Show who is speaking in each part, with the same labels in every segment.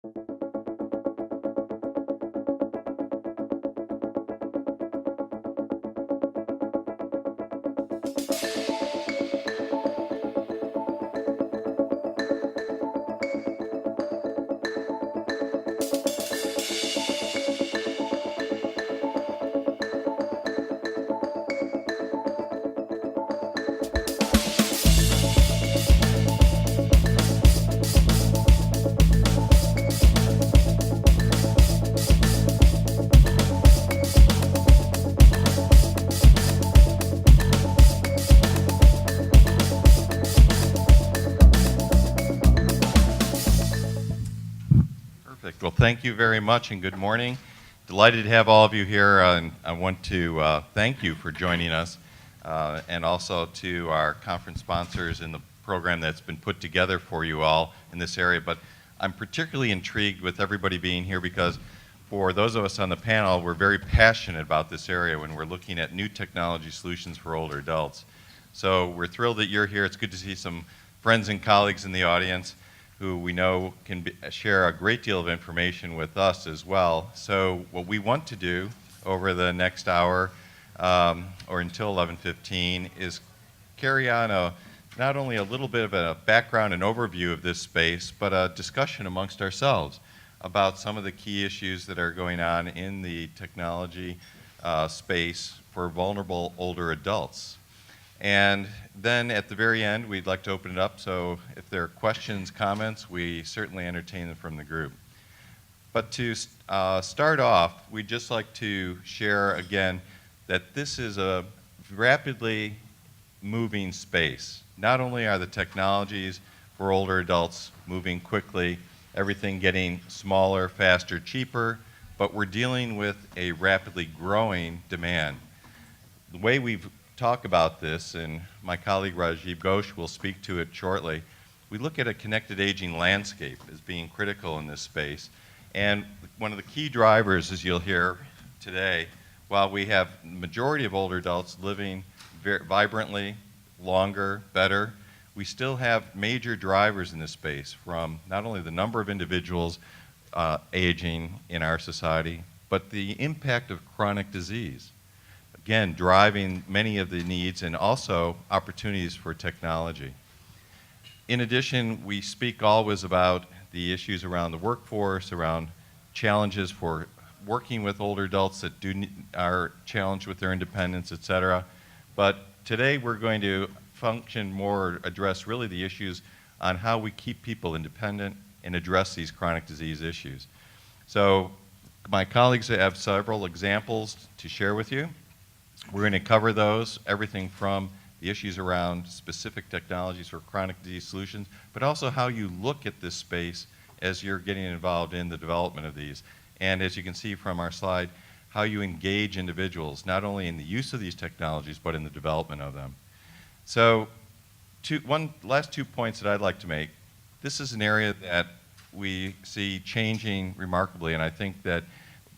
Speaker 1: Perfect. Well, thank you very much and good morning. Delighted to have all of you here, and I want to thank you for joining us, and also to our conference sponsors in the program that's been put together for you all in this area. But I'm particularly intrigued with everybody being here because for those of us on the panel, we're very passionate about this area when we're looking at new technology solutions for older adults. So we're thrilled that you're here. It's good to see some friends and colleagues in the audience who we know can share a great deal of information with us as well. So what we want to do over the next hour or until 11:15 is carry on not only a little bit of a background and overview of this space, but a discussion amongst ourselves about some of the key issues that are going on in the technology space for vulnerable older adults. And then at the very end, we'd like to open it up, so if there are questions, comments, we certainly entertain them from the group. But to start off, we'd just like to share again that this is a rapidly moving space. Not only are the technologies for older adults moving quickly, everything getting smaller, faster, cheaper, but we're dealing with a rapidly growing demand. The way we've talk about this, and my colleague Rajib Ghosh will speak to it shortly, we look at a connected aging landscape as being critical in this space. And one of the key drivers, as you'll hear today, while we have the majority of older adults living vibrantly, longer, better, we still have major drivers in this space, from not only the number of individuals aging in our society, but the impact of chronic disease. Again, driving many of the needs and also opportunities for technology. In addition, we speak always about the issues around the workforce, around challenges for working with older adults that are challenged with their independence, et cetera. But today we're going to function more, address really the issues on how we keep people independent and address these chronic disease issues. So my colleagues have several examples to share with you. We're going to cover those, everything from the issues around specific technologies for chronic disease solutions, but also how you look at this space as you're getting involved in the development of these. And as you can see from our slide, how you engage individuals, not only in the use of these technologies, but in the development of them. So last 2 points that I'd like to make. This is an area that we see changing remarkably, and I think that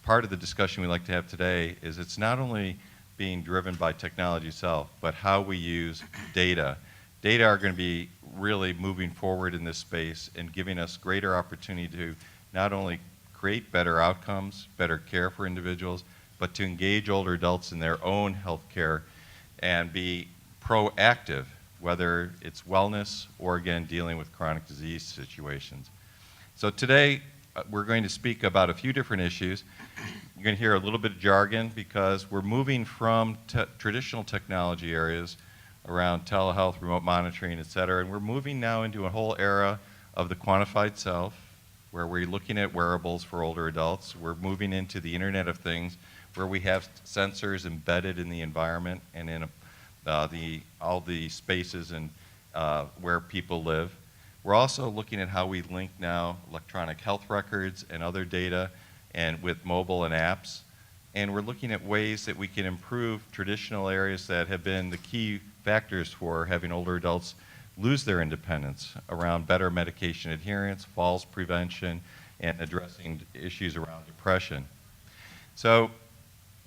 Speaker 1: part of the discussion we'd like to have today is it's not only being driven by technology itself, but how we use data. Data are going to be really moving forward in this space and giving us greater opportunity to not only create better outcomes, better care for individuals, but to engage older adults in their own health care and be proactive, whether it's wellness or, again, dealing with chronic disease situations. So today, we're going to speak about a few different issues. You're going to hear a little bit of jargon because we're moving from traditional technology areas around telehealth, remote monitoring, et cetera, and we're moving now into a whole era of the quantified self, where we're looking at wearables for older adults. We're moving into the Internet of Things, where we have sensors embedded in the environment and in all the spaces and where people live. We're also looking at how we link now electronic health records and other data and with mobile and apps. And we're looking at ways that we can improve traditional areas that have been the key factors for having older adults lose their independence around better medication adherence, falls prevention, and addressing issues around depression. So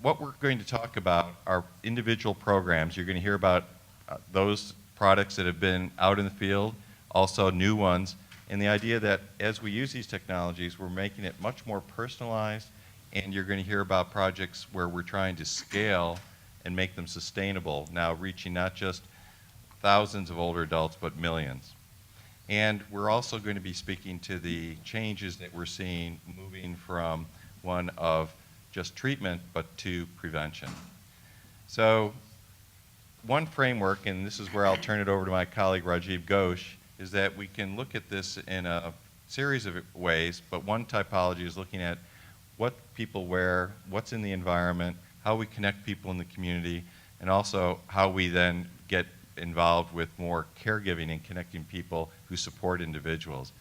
Speaker 1: what we're going to talk about are individual programs. You're going to hear about those products that have been out in the field, also new ones, And the idea that as we use these technologies, we're making it much more personalized, and you're going to hear about projects where we're trying to scale and make them sustainable, now reaching not just thousands of older adults, but millions. And we're also going to be speaking to the changes that we're seeing moving from one of just treatment, but to prevention. So one framework, and this is where I'll turn it over to my colleague Rajib Ghosh, is that we can look at this in a series of ways, but one typology is looking at what people wear, what's in the environment, how we connect people in the community, and also how we then get involved with more caregiving and connecting people who support individuals.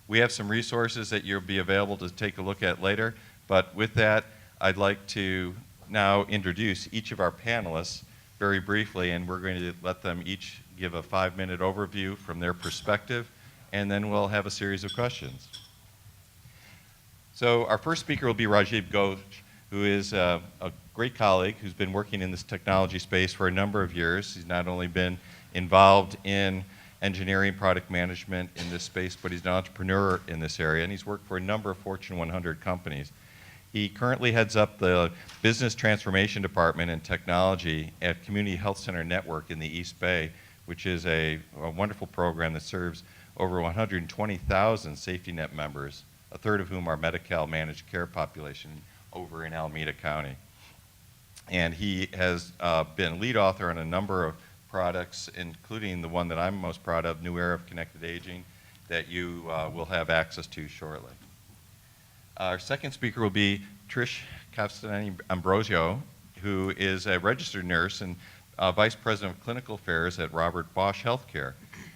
Speaker 1: We have some resources that you'll be available to take a look at later, but with that, I'd like to now introduce each of our panelists very briefly, and we're going to let them each give a 5-minute overview from their perspective, and then we'll have a series of questions. So our first speaker will be Rajib Ghosh, who is a great colleague who's been working in this technology space for a number of years. He's not only been involved in engineering, product management in this space, but he's an entrepreneur in this area, and he's worked for a number of Fortune 100 companies. He currently heads up the Business Transformation Department and Technology at Community Health Center Network in the East Bay, which is a wonderful program that serves over 120,000 safety net members, a third of whom are Medi-Cal managed care population over in Alameda County. And he has been lead author on a number of products, including the one that I'm most proud of, New Era of Connected Aging, that you will have access to shortly. Our second speaker will be Trish Cavestany-Ambrosio, who is a registered nurse and Vice President of Clinical Affairs at Robert Bosch Healthcare.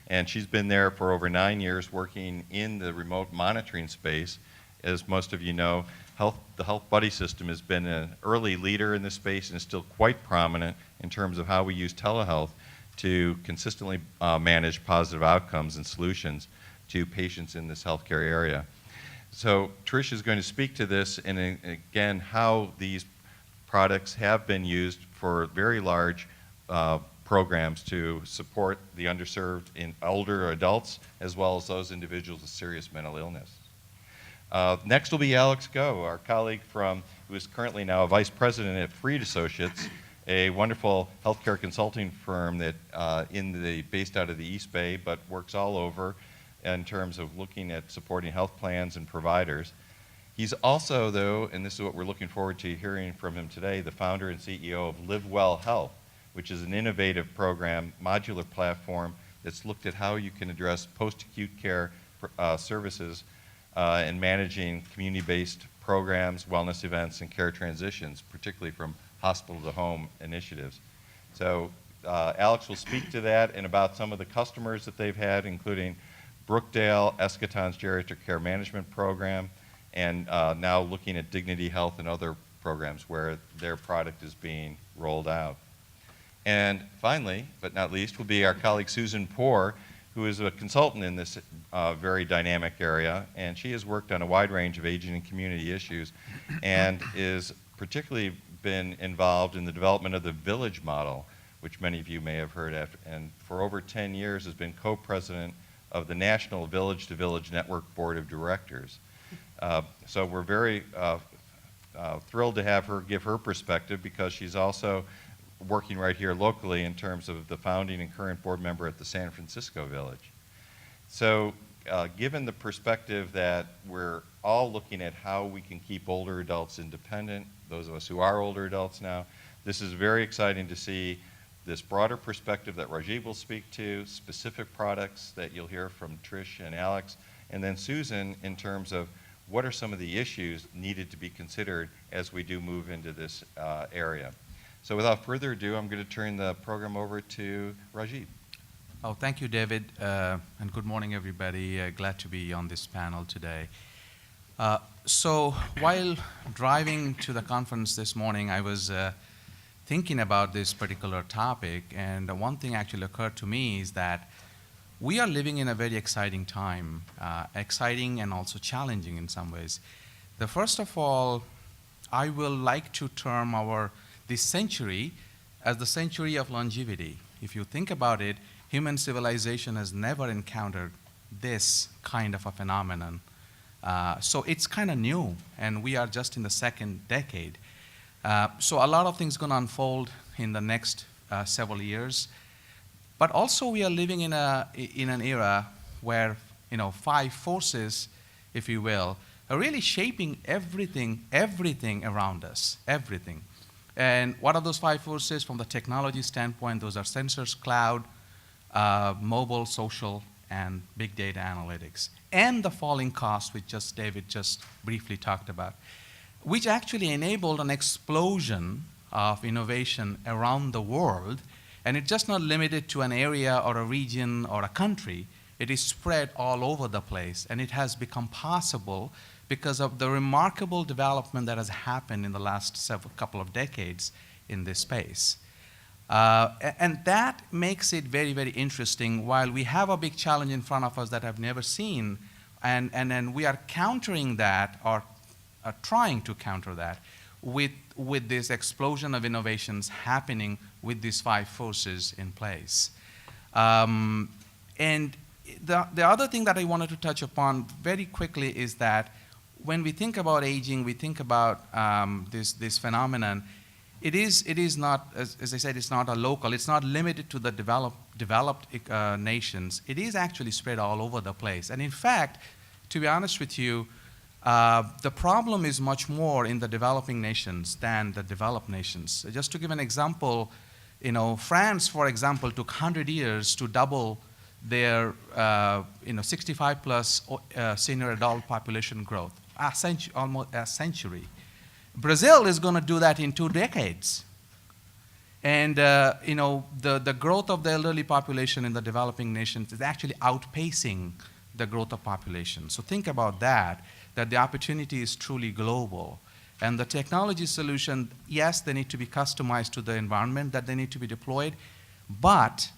Speaker 1: And she's been there for over 9 years working in the remote monitoring space. As most of you know, the Health Buddy system has been an early leader in this space and is still quite prominent in terms of how we use telehealth to consistently manage positive outcomes and solutions to patients in this healthcare area. So Trish is going to speak to this and again how these products have been used for very large programs to support the underserved in older adults as well as those individuals with serious mental illness. Next will be Alex Go, our colleague who is currently now a vice president at Freed Associates, a wonderful healthcare consulting firm that based out of the East Bay, but works all over in terms of looking at supporting health plans and providers. He's also, though, and this is what we're looking forward to hearing from him today, the founder and CEO of Livwell Health, which is an innovative program, modular platform that's looked at how you can address post-acute care services and managing community-based programs, wellness events, and care transitions, particularly from hospital to home initiatives. So Alex will speak to that and about some of the customers that they've had, including Brookdale, Eschaton's Geriatric Care Management Program, and now looking at Dignity Health and other programs where their product is being rolled out. And finally, but not least, will be our colleague Susan Poore, who is a consultant in this very dynamic area, and she has worked on a wide range of aging and community issues and is particularly been involved in the development of the village model, which many of you may have heard of, and for over 10 years has been co-president of the National Village to Village Network Board of Directors. So we're very thrilled to have her give her perspective because she's also working right here locally in terms of the founding and current board member at the San Francisco Village. So given the perspective that we're all looking at how we can keep older adults independent, those of us who are older adults now, this is very exciting to see this broader perspective that Rajib will speak to, specific products that you'll hear from Trish and Alex, and then Susan in terms of what are some of the issues needed to be considered as we do move into this area. So without further ado, I'm going to turn the program over to Rajib.
Speaker 2: Oh, thank you, David, and good morning, everybody. Glad to be on this panel today. So while driving to the conference this morning, I was thinking about this particular topic, and one thing actually occurred to me is that we are living in a very exciting time, exciting and also challenging in some ways. First of all, I will like to term this century as the century of longevity. If you think about it, human civilization has never encountered this kind of a phenomenon. So it's kind of new, and we are just in the second decade. So a lot of things going to unfold in the next several years. But also we are living in an era where, five forces, if you will, are really shaping everything around us, everything. And what are those five forces from the technology standpoint? Those are sensors, cloud, mobile, social, and big data analytics. And the falling cost, which David just briefly talked about, which actually enabled an explosion of innovation around the world. And it's just not limited to an area or a region or a country. It is spread all over the place. And it has become possible because of the remarkable development that has happened in the last couple of decades in this space. And that makes it very, very interesting. While we have a big challenge in front of us that I've never seen, and then we are countering that, or trying to counter that, with this explosion of innovations happening with these five forces in place. And the other thing that I wanted to touch upon very quickly is that when we think about aging, we think about this phenomenon. It is not, as I said, it's not a local. It's not limited to the developed nations. It is actually spread all over the place. And in fact, to be honest with you, the problem is much more in the developing nations than the developed nations. Just to give an example, France, for example, took 100 years to double their 65 plus senior adult population growth, almost a century. Brazil is going to do that in 2 decades. And the growth of the elderly population in the developing nations is actually outpacing the growth of population. So think about that the opportunity is truly global. And the technology solution, yes, they need to be customized to the environment that they need to be deployed, but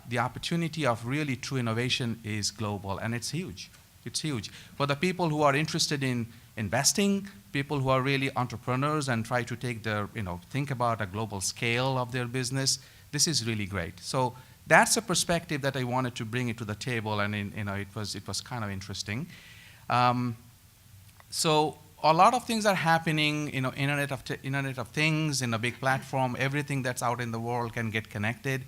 Speaker 2: the opportunity of really true innovation is global, and it's huge. It's huge. For the people who are interested in investing, people who are really entrepreneurs and try to take their, think about a global scale of their business, this is really great. So that's a perspective that I wanted to bring it to the table, and it was kind of interesting. So a lot of things are happening, Internet of Things in a big platform. Everything that's out in the world can get connected.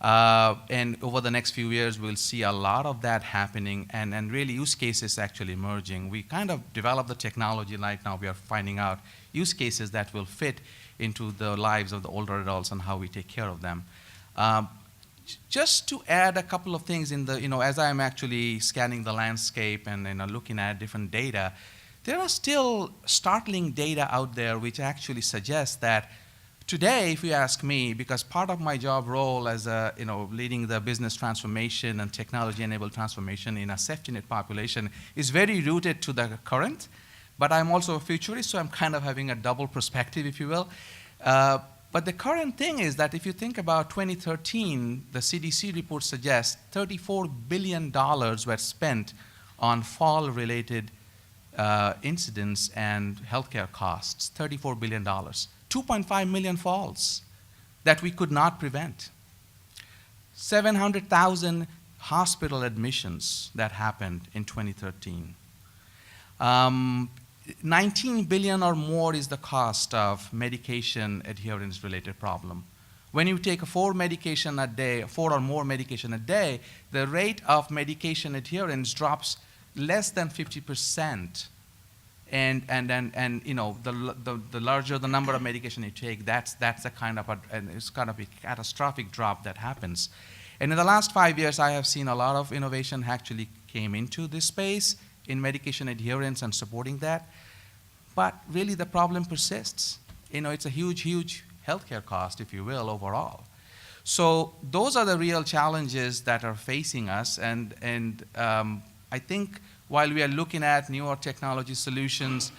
Speaker 2: And over the next few years, we'll see a lot of that happening, and really use cases actually emerging. We kind of developed the technology right now. We are finding out use cases that will fit into the lives of the older adults and how we take care of them. Just to add a couple of things in the, as I'm actually scanning the landscape and looking at different data, there are still startling data out there which actually suggests that today, if you ask me, because part of my job role as leading the business transformation and technology-enabled transformation in a safety net population is very rooted to the current, but I'm also a futurist, so I'm kind of having a double perspective, if you will. But the current thing is that if you think about 2013, the CDC report suggests $34 billion were spent on fall-related incidents and healthcare costs, $34 billion. 2.5 million falls that we could not prevent. 700,000 hospital admissions that happened in 2013. 19 billion or more is the cost of medication adherence related problem. When you take 4 or more medication a day, the rate of medication adherence drops less than 50%. And the larger the number of medication you take, that's a kind of it's kind of a catastrophic drop that happens. And in the last 5 years, I have seen a lot of innovation actually came into this space in medication adherence and supporting that. But really the problem persists. It's a huge, huge healthcare cost, if you will, overall. So those are the real challenges that are facing us. And I think while we are looking at newer technology solutions,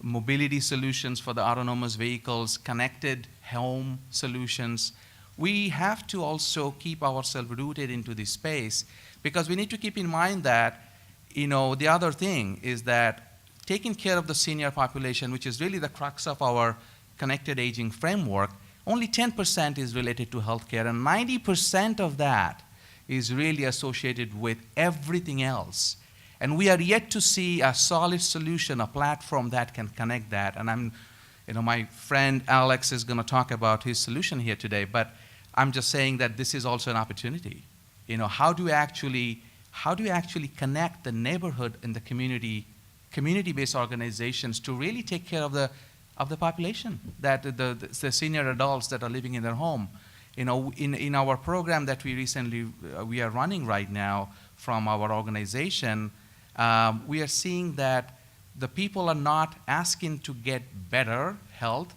Speaker 2: mobility solutions for the autonomous vehicles, connected home solutions, we have to also keep ourselves rooted into this space, because we need to keep in mind that, the other thing is that taking care of the senior population, which is really the crux of our connected aging framework, only 10% is related to healthcare, and 90% of that is really associated with everything else. And we are yet to see a solid solution, a platform that can connect that. And my friend Alex is going to talk about his solution here today, but I'm just saying that this is also an opportunity. How do you actually connect the neighborhood and the community-based organizations to really take care of the population, that the senior adults that are living in their home. In our program that we are running right now from our organization, we are seeing that the people are not asking to get better health.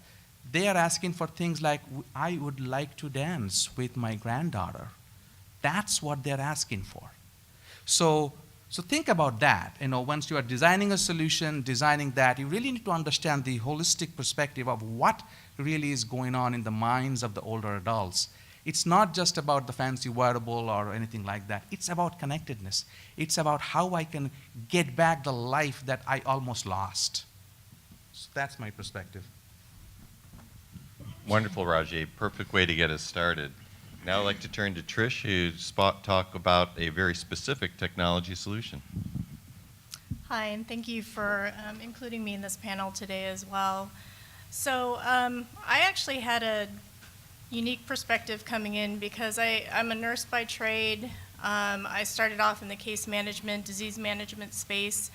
Speaker 2: They are asking for things like, I would like to dance with my granddaughter. That's what they're asking for. So think about that. Once you are designing a solution, designing that, you really need to understand the holistic perspective of what really is going on in the minds of the older adults. It's not just about the fancy wearable or anything like that. It's about connectedness. It's about how I can get back the life that I almost lost. So that's my perspective.
Speaker 1: Wonderful, Rajib. Perfect way to get us started. Now I'd like to turn to Trish, who talk about a very specific technology solution.
Speaker 3: Hi, and thank you for including me in this panel today as well. So I actually had a unique perspective coming in because I'm a nurse by trade. I started off in the case management, disease management space,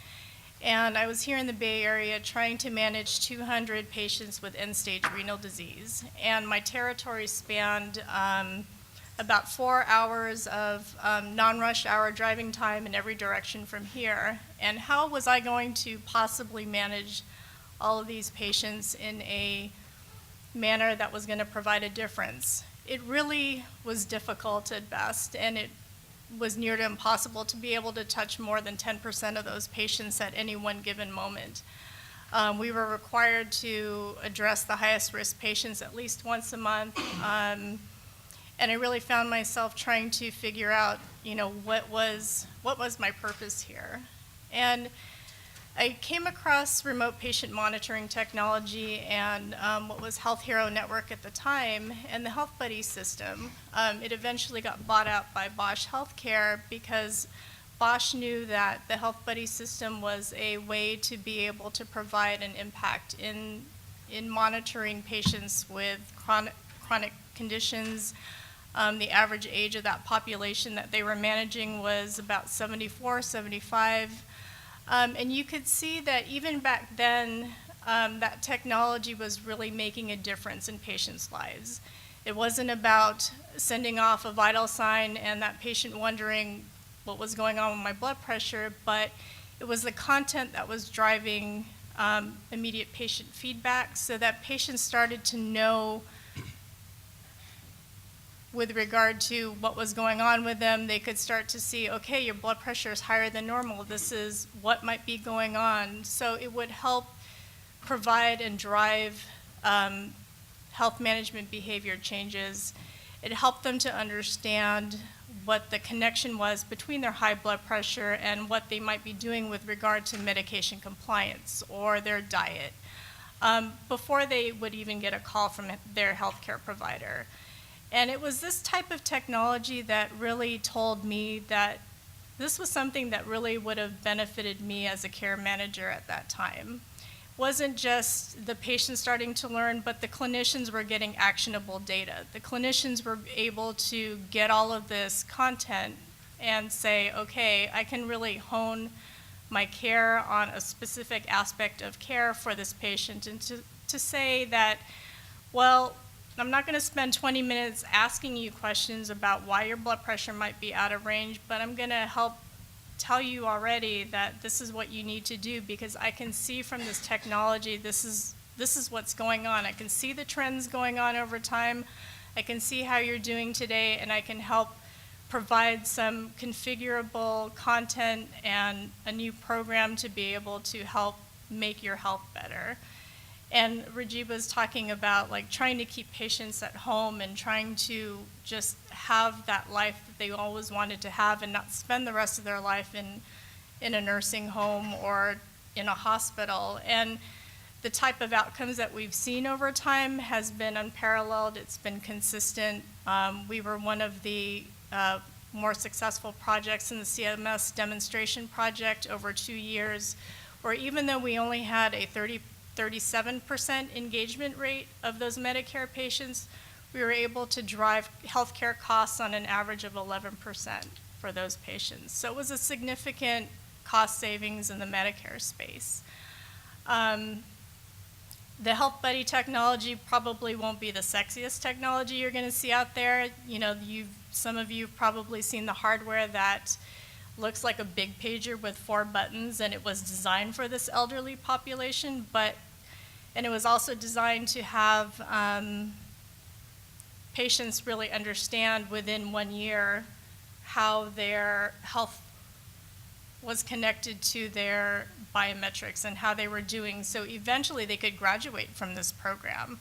Speaker 3: and I was here in the Bay Area trying to manage 200 patients with end-stage renal disease. And my territory spanned about 4 hours of non-rush hour driving time in every direction from here. And how was I going to possibly manage all of these patients in a manner that was going to provide a difference? It really was difficult at best, and it was near to impossible to be able to touch more than 10% of those patients at any one given moment. We were required to address the highest risk patients at least once a month, and I really found myself trying to figure out, what was my purpose here. And I came across remote patient monitoring technology and what was Health Hero Network at the time, and the Health Buddy system. It eventually got bought out by Bosch Healthcare because Bosch knew that the Health Buddy system was a way to be able to provide an impact in monitoring patients with chronic conditions. The average age of that population that they were managing was about 74, 75. And you could see that even back then, that technology was really making a difference in patients' lives. It wasn't about sending off a vital sign and that patient wondering what was going on with my blood pressure, but it was the content that was driving immediate patient feedback, so that patients started to know with regard to what was going on with them. They could start to see, okay, your blood pressure is higher than normal. This is what might be going on. So it would help provide and drive health management behavior changes. It helped them to understand what the connection was between their high blood pressure and what they might be doing with regard to medication compliance or their diet before they would even get a call from their healthcare provider. And it was this type of technology that really told me that this was something that really would have benefited me as a care manager at that time. It wasn't just the patients starting to learn, but the clinicians were getting actionable data. The clinicians were able to get all of this content and say, okay, I can really hone my care on a specific aspect of care for this patient, and to say that, well, I'm not going to spend 20 minutes asking you questions about why your blood pressure might be out of range, but I'm going to help tell you already that this is what you need to do, because I can see from this technology this is what's going on. I can see the trends going on over time. I can see how you're doing today, and I can help provide some configurable content and a new program to be able to help make your health better. And Rajib was talking about trying to keep patients at home and trying to just have that life that they always wanted to have and not spend the rest of their life in a nursing home or in a hospital. And the type of outcomes that we've seen over time has been unparalleled. It's been consistent. We were one of the more successful projects in the CMS demonstration project over 2 years, where even though we only had a 37% engagement rate of those Medicare patients, we were able to drive healthcare costs on an average of 11% for those patients. So it was a significant cost savings in the Medicare space. The Health Buddy technology probably won't be the sexiest technology you're going to see out there. You know, some of you have probably seen the hardware that looks like a big pager with 4 buttons, and it was designed for this elderly population, and it was also designed to have patients really understand within 1 year how their health was connected to their biometrics and how they were doing, so eventually they could graduate from this program.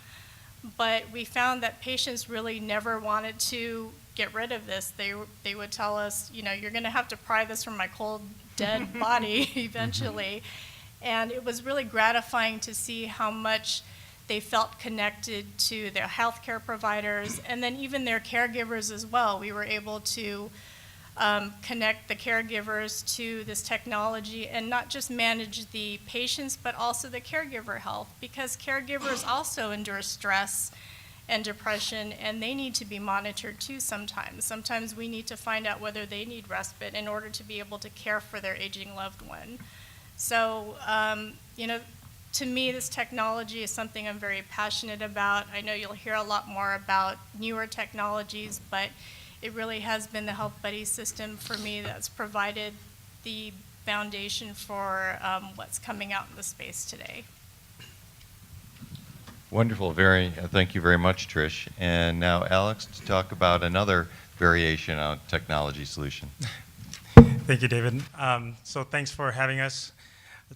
Speaker 3: But we found that patients really never wanted to get rid of this. They would tell us, you know, you're going to have to pry this from my cold, dead body eventually. And it was really gratifying to see how much they felt connected to their healthcare providers and then even their caregivers as well. We were able to connect the caregivers to this technology and not just manage the patients, but also the caregiver health, because caregivers also endure stress and depression, and they need to be monitored too sometimes. Sometimes we need to find out whether they need respite in order to be able to care for their aging loved one. So, you know, to me, this technology is something I'm very passionate about. I know you'll hear a lot more about newer technologies, but it really has been the Health Buddy system for me that's provided the foundation for what's coming out in the space today.
Speaker 1: Wonderful. Thank you very much, Trish. And now Alex to talk about another variation on technology solution.
Speaker 4: Thank you, David. So thanks for having us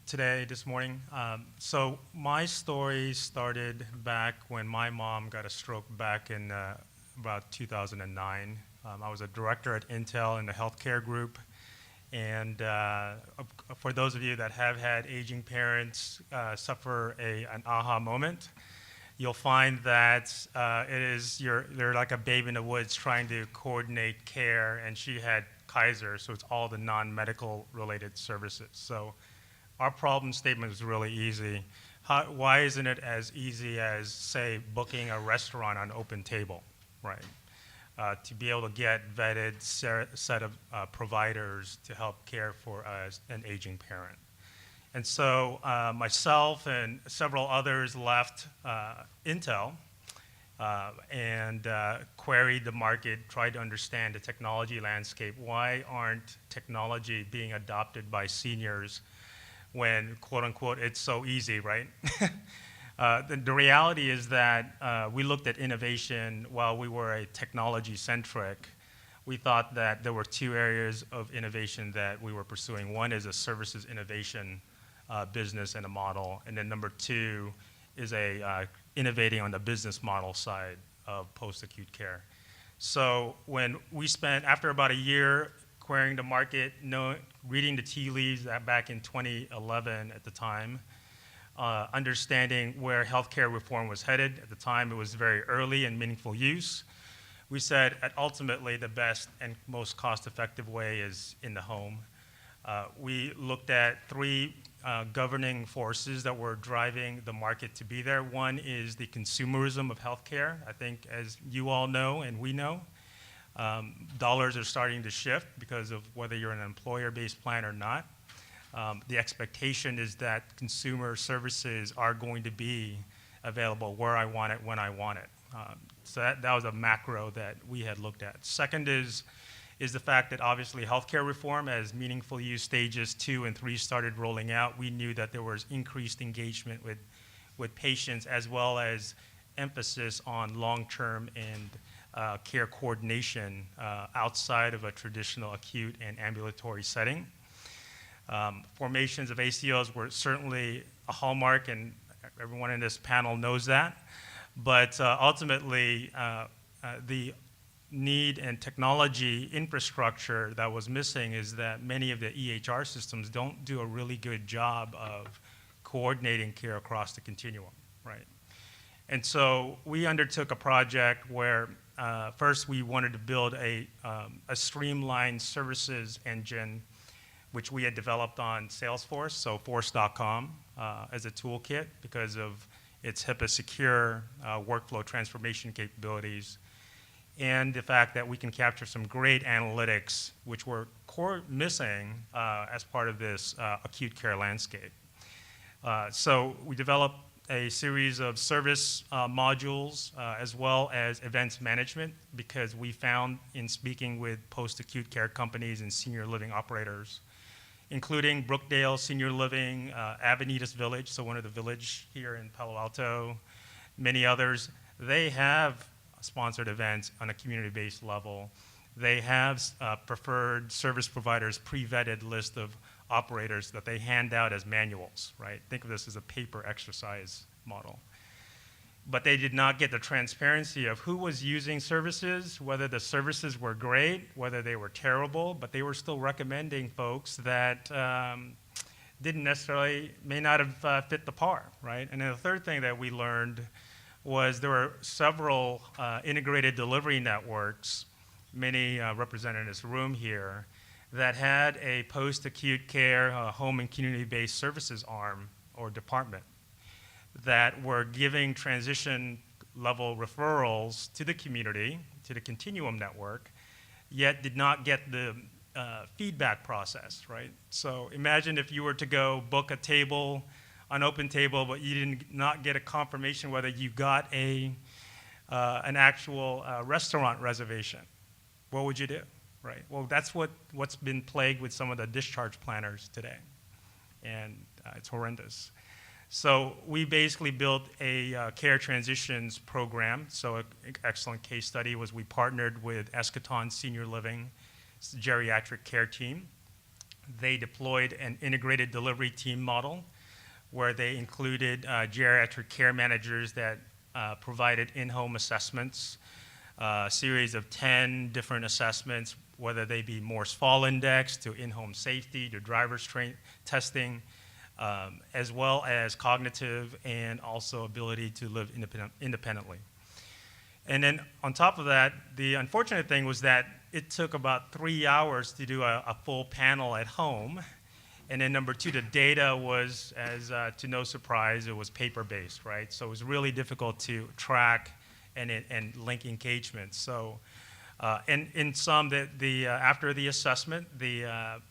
Speaker 4: today, this morning. So my story started back when my mom got a stroke back in about 2009. I was a director at Intel in the healthcare group. And for those of you that have had aging parents suffer an aha moment, you'll find that they're like a babe in the woods trying to coordinate care, and she had Kaiser, so it's all the non-medical related services. So our problem statement is really easy. Why isn't it as easy as, say, booking a restaurant on Open Table, right? To be able to get vetted set of providers to help care for an aging parent. And so myself and several others left Intel and queried the market, tried to understand the technology landscape. Why aren't technology being adopted by seniors when, quote unquote, it's so easy, right? The reality is that we looked at innovation while we were a technology-centric. We thought that there were 2 areas of innovation that we were pursuing. One is a services innovation business and a model, and then number 2 is innovating on the business model side of post-acute care. So when we spent, after about a year querying the market, reading the tea leaves back in 2011 at the time, understanding where healthcare reform was headed. At the time, it was very early and meaningful use. We said ultimately the best and most cost-effective way is in the home. We looked at 3 governing forces that were driving the market to be there. One is the consumerism of healthcare. I think, as you all know and we know, dollars are starting to shift because of whether you're an employer-based plan or not. The expectation is that consumer services are going to be available where I want it, when I want it. So that was a macro that we had looked at. Second is the fact that obviously healthcare reform, as meaningful use stages 2 and 3 started rolling out, we knew that there was increased engagement with patients, as well as emphasis on long-term and care coordination outside of a traditional acute and ambulatory setting. Formations of ACOs were certainly a hallmark, and everyone in this panel knows that. But ultimately, the need and technology infrastructure that was missing is that many of the EHR systems don't do a really good job of coordinating care across the continuum, right? And so we undertook a project where first we wanted to build a streamlined services engine, which we had developed on Salesforce, so force.com as a toolkit because of its HIPAA secure workflow transformation capabilities, and the fact that we can capture some great analytics, which were core missing as part of this acute care landscape. So we developed a series of service modules as well as events management, because we found in speaking with post-acute care companies and senior living operators, including Brookdale Senior Living, Avenidas Village, so one of the village here in Palo Alto, many others, they have sponsored events on a community-based level. They have preferred service providers, pre-vetted list of operators that they hand out as manuals, right? Think of this as a paper exercise model. But they did not get the transparency of who was using services, whether the services were great, whether they were terrible, but they were still recommending folks that didn't necessarily, may not have fit the par, right? And then the third thing that we learned was there were several integrated delivery networks, many represented in this room here, that had a post-acute care home and community-based services arm or department that were giving transition level referrals to the community, to the continuum network, yet did not get the feedback process, right? So imagine if you were to go book a table, an open table, but you did not get a confirmation whether you got an actual restaurant reservation. What would you do? Right. Well, that's what's been plagued with some of the discharge planners today, and it's horrendous. So we basically built a care transitions program. So an excellent case study was we partnered with Eschaton Senior Living geriatric care team. They deployed an integrated delivery team model where they included geriatric care managers that provided in-home assessments, a series of 10 different assessments, whether they be Morse Fall Index to in-home safety to driver's testing, as well as cognitive and also ability to live independently. And then on top of that, the unfortunate thing was that it took about 3 hours to do a full panel at home. And then number two, the data was, as to no surprise, it was paper-based, right? So it was really difficult to track and link engagement. So, and in some, after the assessment, the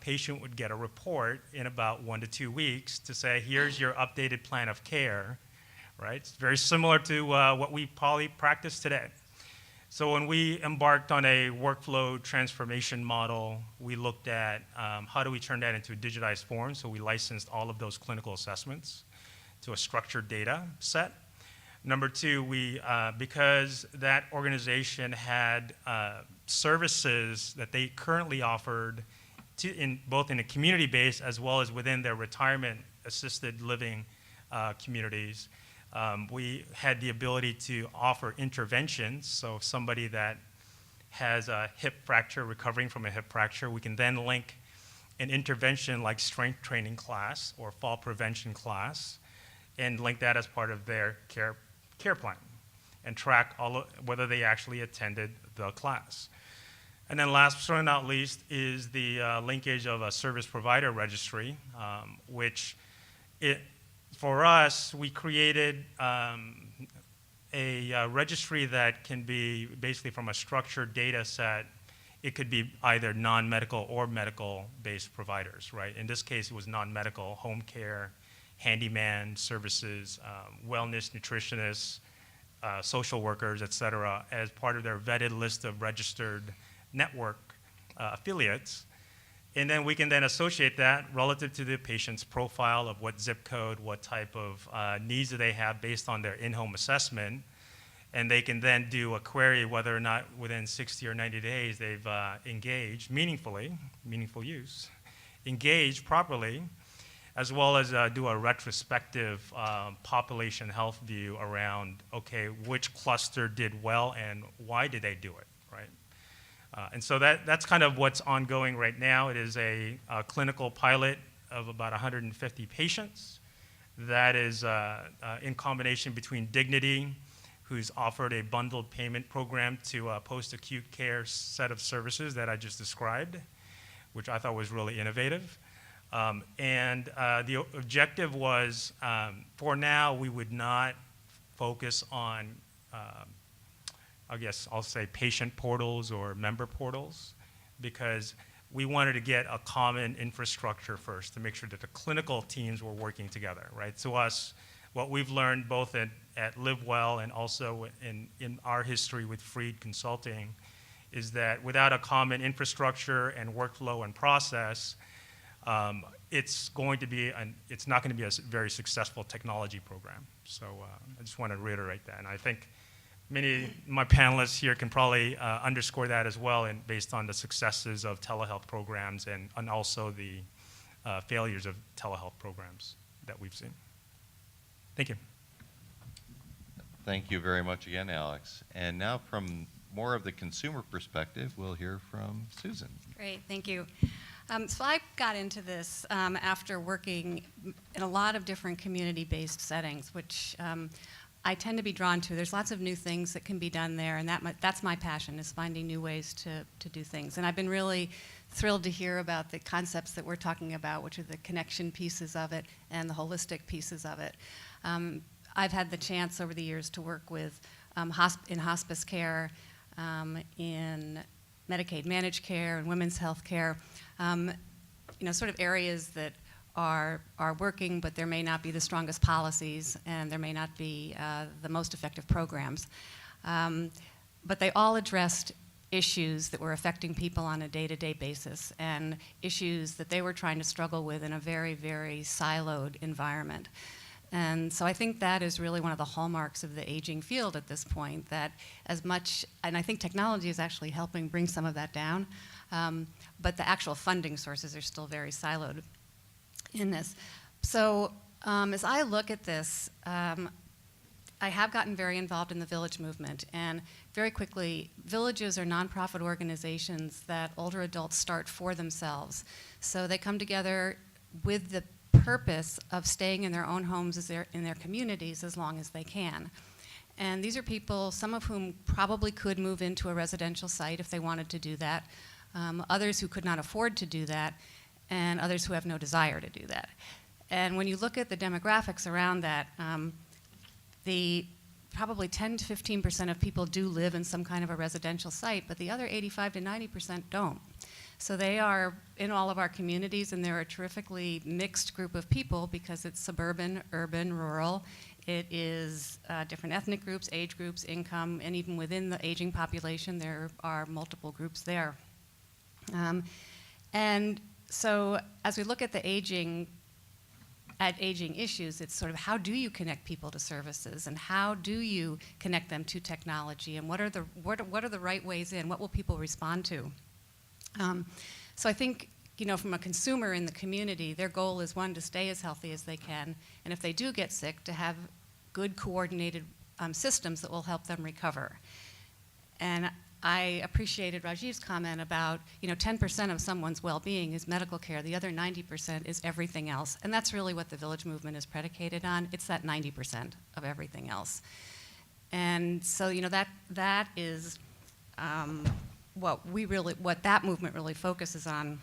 Speaker 4: patient would get a report in about 1 to 2 weeks to say, here's your updated plan of care, right? It's very similar to what we probably practice today. So when we embarked on a workflow transformation model, we looked at how do we turn that into a digitized form. So we licensed all of those clinical assessments to a structured data set. Number two, because that organization had services that they currently offered both in a community base as well as within their retirement assisted living communities, we had the ability to offer interventions. So somebody that has a hip fracture, recovering from a hip fracture, we can then link an intervention like strength training class or fall prevention class and link that as part of their care plan and track whether they actually attended the class. And then last but certainly not least is the linkage of a service provider registry, which for us, we created a registry that can be basically from a structured data set. It could be either non-medical or medical-based providers, right? In this case, it was non-medical, home care, handyman services, wellness nutritionists, social workers, et cetera, as part of their vetted list of registered network affiliates. And then we can then associate that relative to the patient's profile of what zip code, what type of needs do they have based on their in-home assessment. And they can then do a query whether or not within 60 or 90 days they've engaged meaningfully, meaningful use, engaged properly, as well as do a retrospective population health view around, okay, which cluster did well and why did they do it, right? And so that's kind of what's ongoing right now. It is a clinical pilot of about 150 patients that is in combination between Dignity, who's offered a bundled payment program to a post-acute care set of services that I just described, which I thought was really innovative. The objective was, for now, we would not focus on, I guess I'll say patient portals or member portals, because we wanted to get a common infrastructure first to make sure that the clinical teams were working together, right? To us, what we've learned both at Livwell and also in our history with Freed Consulting is that without a common infrastructure and workflow and process, it's not going to be a very successful technology program. So I just want to reiterate that. And I think many of my panelists here can probably underscore that as well, and based on the successes of telehealth programs and also the failures of telehealth programs that we've seen. Thank you.
Speaker 1: Thank you very much again, Alex. And now from more of the consumer perspective, we'll hear from Susan.
Speaker 5: Great, thank you. So I got into this after working in a lot of different community-based settings, which I tend to be drawn to. There's lots of new things that can be done there, and that's my passion, is finding new ways to do things. And I've been really thrilled to hear about the concepts that we're talking about, which are the connection pieces of it and the holistic pieces of it. I've had the chance over the years to work with in hospice care, in Medicaid managed care and women's health care, sort of areas that are working, but there may not be the strongest policies and there may not be the most effective programs. But they all addressed issues that were affecting people on a day-to-day basis and issues that they were trying to struggle with in a very, very siloed environment. And so I think that is really one of the hallmarks of the aging field at this point, that as much, and I think technology is actually helping bring some of that down, but the actual funding sources are still very siloed in this. So as I look at this, I have gotten very involved in the village movement, and very quickly, villages are nonprofit organizations that older adults start for themselves. So they come together with the purpose of staying in their own homes in their communities as long as they can. And these are people, some of whom probably could move into a residential site if they wanted to do that, others who could not afford to do that, and others who have no desire to do that. And when you look at the demographics around that, the probably 10 to 15% of people do live in some kind of a residential site, but the other 85 to 90% don't. So they are in all of our communities, and they're a terrifically mixed group of people because it's suburban, urban, rural. It is different ethnic groups, age groups, income, and even within the aging population, there are multiple groups there. And so as we look at the aging issues, it's sort of how do you connect people to services, and how do you connect them to technology, and what are the right ways in? What will people respond to? So I think, from a consumer in the community, their goal is, one, to stay as healthy as they can, and if they do get sick, to have good coordinated systems that will help them recover. And I appreciated Rajib's comment about, 10% of someone's well-being is medical care, the other 90% is everything else, and that's really what the village movement is predicated on. It's that 90% of everything else. And so, that is what that movement really focuses on.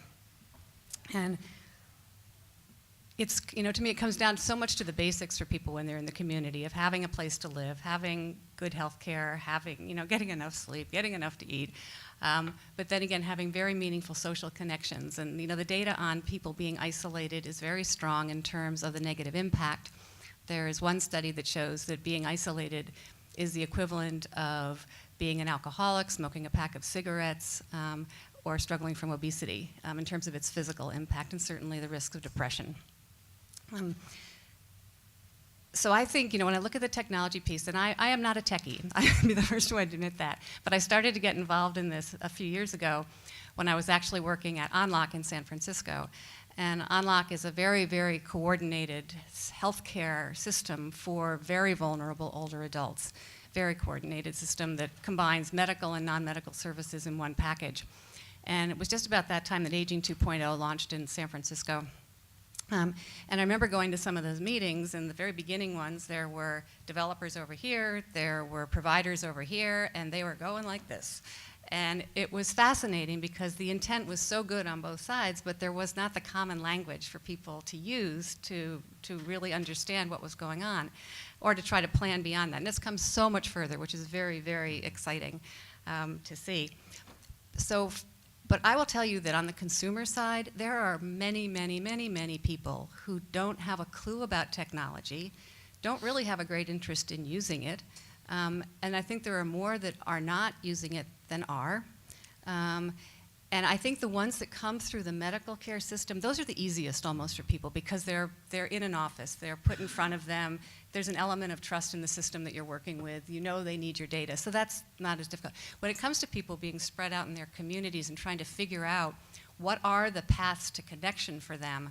Speaker 5: And it's, to me, it comes down so much to the basics for people when they're in the community, of having a place to live, having good health care, having, getting enough sleep, getting enough to eat, but then again, having very meaningful social connections. And, the data on people being isolated is very strong in terms of the negative impact. There is one study that shows that being isolated is the equivalent of being an alcoholic, smoking a pack of cigarettes, or struggling from obesity in terms of its physical impact, and certainly the risk of depression. So I think, when I look at the technology piece, and I am not a techie, I'll be the first one to admit that, but I started to get involved in this a few years ago when I was actually working at Unlock in San Francisco. And Unlock is a very, very coordinated healthcare system for very vulnerable older adults. Very coordinated system that combines medical and non-medical services in one package. And it was just about that time that Aging 2.0 launched in San Francisco. And I remember going to some of those meetings, and the very beginning ones, there were developers over here, there were providers over here, and they were going like this. And it was fascinating because the intent was so good on both sides, but there was not the common language for people to use to really understand what was going on, or to try to plan beyond that. And this comes so much further, which is very, very exciting to see. So, but I will tell you that on the consumer side, there are many, many, many, many people who don't have a clue about technology, don't really have a great interest in using it, and I think there are more that are not using it than are. And I think the ones that come through the medical care system, those are the easiest almost for people because they're in an office, they're put in front of them, there's an element of trust in the system that you're working with, you know they need your data, so that's not as difficult. When it comes to people being spread out in their communities and trying to figure out what are the paths to connection for them,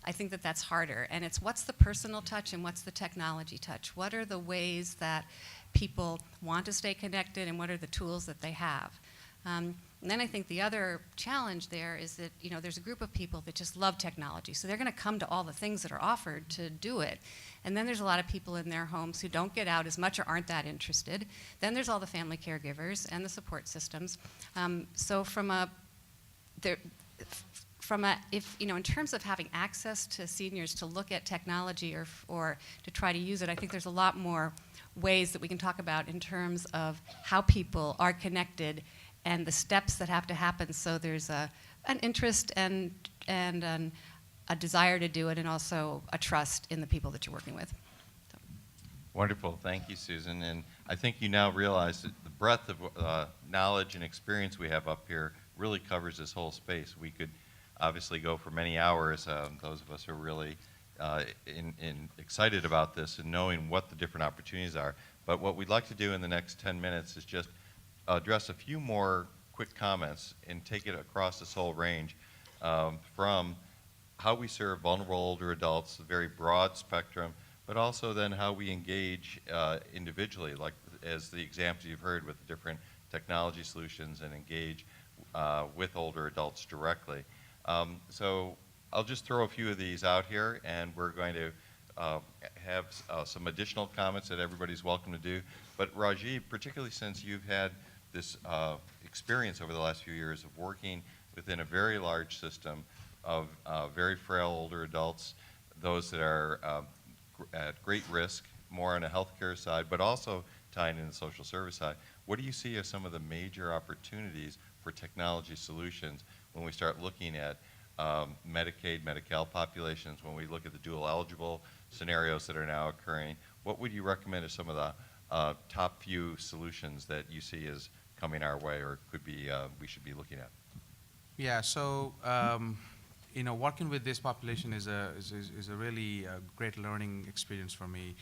Speaker 5: I think that that's harder. And it's what's the personal touch and what's the technology touch? What are the ways that people want to stay connected and what are the tools that they have? And then I think the other challenge there is that, you know, there's a group of people that just love technology, so they're going to come to all the things that are offered to do it. And then there's a lot of people in their homes who don't get out as much or aren't that interested. Then there's all the family caregivers and the support systems. So if, you know, in terms of having access to seniors to look at technology or to try to use it, I think there's a lot more ways that we can talk about in terms of how people are connected and the steps that have to happen, so there's an interest and a desire to do it, and also a trust in the people that you're working with. So.
Speaker 1: Wonderful, thank you, Susan. And I think you now realize that the breadth of knowledge and experience we have up here really covers this whole space. We could obviously go for many hours, those of us who are really excited about this and knowing what the different opportunities are. But what we'd like to do in the next 10 minutes is just address a few more quick comments and take it across this whole range from how we serve vulnerable older adults, a very broad spectrum, but also then how we engage individually, like as the examples you've heard with the different technology solutions and engage with older adults directly. So I'll just throw a few of these out here, and we're going to have some additional comments that everybody's welcome to do. But Rajib, particularly since you've had this experience over the last few years of working within a very large system of very frail older adults, those that are at great risk, more on a healthcare side, but also tying in the social service side, what do you see as some of the major opportunities for technology solutions when we start looking at Medicaid, Medi-Cal populations, when we look at the dual eligible scenarios that are now occurring? What would you recommend as some of the top few solutions that you see as coming our way or could be we should be looking at?
Speaker 2: Yeah, so you know, working with this population is a really great learning experience for me.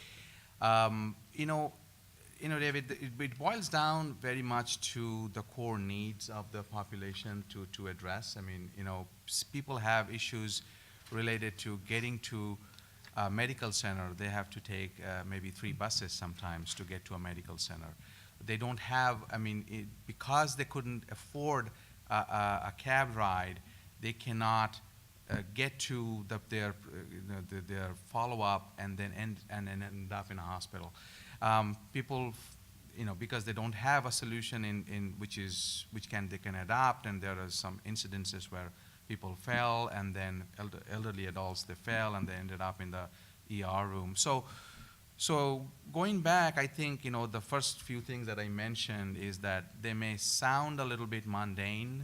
Speaker 2: You know, David, it boils down very much to the core needs of the population to address. I mean, you know, people have issues related to getting to a medical center. They have to take maybe 3 buses sometimes to get to a medical center. They don't have, I mean, because they couldn't afford a cab ride, they cannot get to their follow-up and then end up in a hospital. People, you know, because they don't have a solution they can adopt, and there are some incidences where people fell, and then elderly adults, they fell and they ended up in the ER room. So going back, I think, you know, the first few things that I mentioned is that they may sound a little bit mundane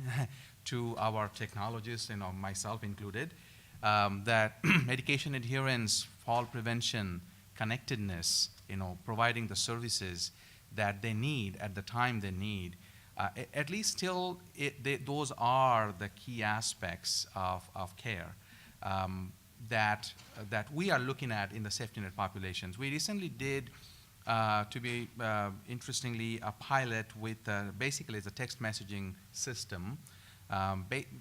Speaker 2: to our technologists, you know, myself included, that medication adherence, fall prevention, connectedness, you know, providing the services that they need at the time they need, at least still those are the key aspects of care that we are looking at in the safety net populations. We recently did, interestingly, a pilot with basically it's a text messaging system,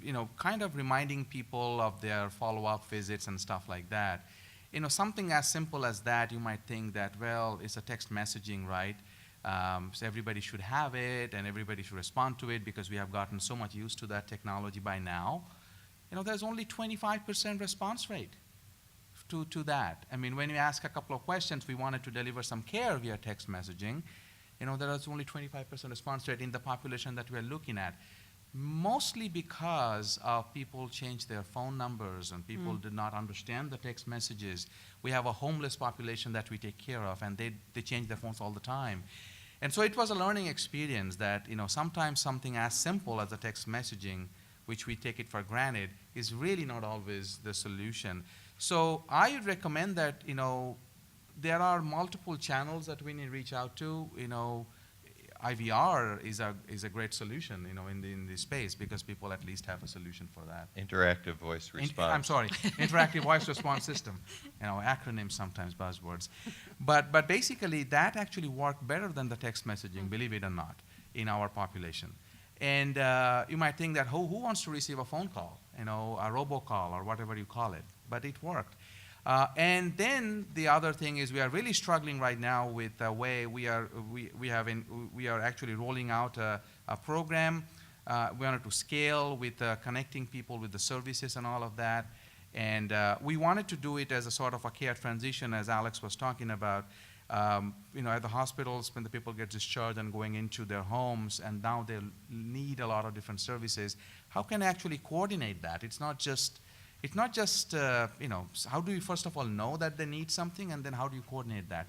Speaker 2: you know, kind of reminding people of their follow-up visits and stuff like that. You know, something as simple as that, you might think that, well, it's a text messaging, right? So everybody should have it and everybody should respond to it because we have gotten so much used to that technology by now. You know, there's only 25% response rate. to that. I mean, when you ask a couple of questions, we wanted to deliver some care via text messaging. There was only 25% response rate in the population that we're looking at, mostly because people changed their phone numbers and people did not understand the text messages. We have a homeless population that we take care of, and they change their phones all the time. And so it was a learning experience that, sometimes something as simple as the text messaging, which we take it for granted, is really not always the solution. So I would recommend that, there are multiple channels that we need to reach out to. IVR is a great solution, in this space, because people at least have a solution for that.
Speaker 1: Interactive voice response.
Speaker 2: I'm sorry, interactive voice response system. Acronyms sometimes, buzzwords. But basically, that actually worked better than the text messaging, believe it or not, in our population. And you might think that, who wants to receive a phone call, a robocall or whatever you call it? But it worked. And then the other thing is we are really struggling right now with the way we are actually rolling out a program. We wanted to scale with connecting people with the services and all of that. And we wanted to do it as a sort of a care transition, as Alex was talking about. At the hospitals, when the people get discharged and going into their homes, and now they need a lot of different services, how can I actually coordinate that? It's not just how do you first of all know that they need something, and then how do you coordinate that?